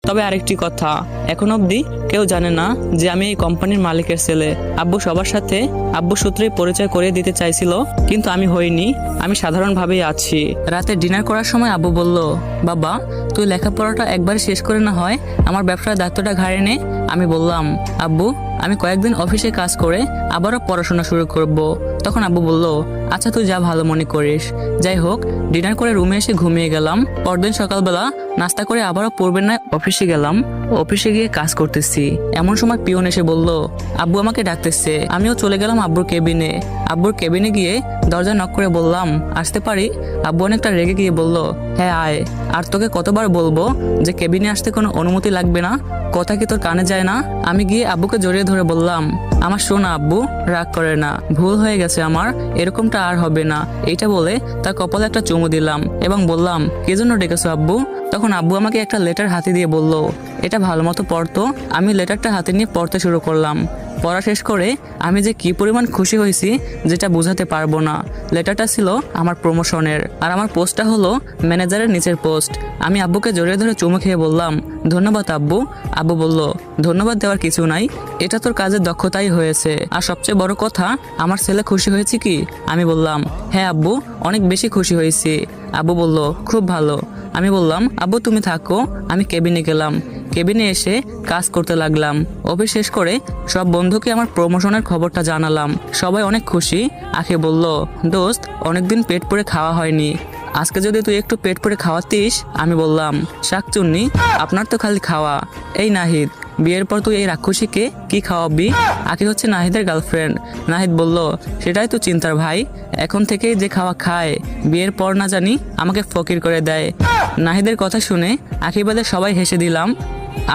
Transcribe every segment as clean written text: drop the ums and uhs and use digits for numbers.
তবে আরেকটি কথা, এখন অবধি কেউ জানে না যে আমি এই কোম্পানির মালিকের ছেলে। আব্বু সবার সাথে আব্বু সূত্রেই পরিচয় করিয়ে দিতে চাইছিল, কিন্তু আমি হইনি, আমি সাধারণভাবেই আছি। রাতে ডিনার করার সময় আব্বু বলল, বাবা তুই লেখাপড়াটা একবার শেষ করে না হয় আমার ব্যবসার দায়িত্বটা ঘাড়ে নে। আমি বললাম, আব্বু আমি কয়েকদিন অফিসে কাজ করে আবারও পড়াশোনা শুরু করব। তখন আব্বু বলল, আচ্ছা তুই যা ভালো মনে করিস। যাই হোক, ডিনার করে রুমে এসে ঘুমিয়ে গেলাম। পরদিন সকালবেলা নাস্তা করে আবারও পূর্বের ন্যায় অফিসে গেলাম। অফিসে গিয়ে কাজ করতেছি, এমন সময় পিয়ন এসে বলল, আব্বু আমাকে ডাকতেছে। আমিও চলে গেলাম আব্বুর কেবিনে। আব্বুর কেবিনে গিয়ে দরজা নক করে বললাম, আসতে পারি? আব্বু অনেকটা রেগে গিয়ে বলল, হ্যাঁ আয়। আর তোকে কতবার বলবো যে কেবিনে আসতে কোনো অনুমতি লাগবে না? কথা কি তোর কানে যায় না? আমি গিয়ে আব্বুকে জড়িয়ে ধরে বললাম, আমার শোনা আব্বু, রাগ করে না, ভুল হয়ে গেছে আমার, এরকমটা আর হবে না। এইটা বলে তার কপালে একটা চুমু দিলাম এবং বললাম, কে জন্য ডেকেছো আব্বু? তখন আব্বু আমাকে একটা লেটার হাতে দিয়ে বলল, এটা ভালো মতো পড়তো। আমি লেটারটা হাতে নিয়ে পড়তে শুরু করলাম। পড়া শেষ করে আমি যে কি পরিমাণ খুশি হয়েছি যেটা বোঝাতে পারবো না। লেটারটা ছিল আমার প্রমোশনের, আর আমার পোস্টটা হলো ম্যানেজারের নিচের পোস্ট। আমি আব্বুকে জড়িয়ে ধরে চুমু খেয়ে বললাম, ধন্যবাদ আব্বু। আব্বু বলল, ধন্যবাদ দেওয়ার কিছু নাই, এটা তোর কাজের দক্ষতাই হয়েছে। আর সবচেয়ে বড় কথা, আমার ছেলে খুশি হয়েছে কি? আমি বললাম, হ্যাঁ আব্বু, অনেক বেশি খুশি হয়েছি। আব্বু বলল, খুব ভালো। আমি বললাম, আব্বু তুমি থাকো। আমি কেবিনে গেলাম। কেবিনে এসে কাজ করতে লাগলাম। অফিস শেষ করে সব বন্ধুকে আমার প্রমোশনের খবরটা জানালাম। সবাই অনেক খুশি। আখি বলল, দোস্ত অনেকদিন পেট পুরে খাওয়া হয়নি, আজকে যদি তুই একটু পেট পুরে খাওয়াতিস। আমি বললাম, শাকচুন্নি, আপনার তো খালি খাওয়া। এই নাহিদ, বিয়ের পর তুই এই রাক্ষসীকে কি খাওয়াবি? আখি হচ্ছে নাহিদের গার্লফ্রেন্ড। নাহিদ বলল, সেটাই তো চিন্তার ভাই, এখন থেকেই যে খাওয়া খায়, বিয়ের পর না জানি আমাকে ফকির করে দেয়। নাহিদের কথা শুনে আখি বাদে সবাই হেসে দিলাম।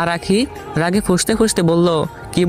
আর আখি রাগে ফুঁসতে ফুঁসতে বলল, কি বল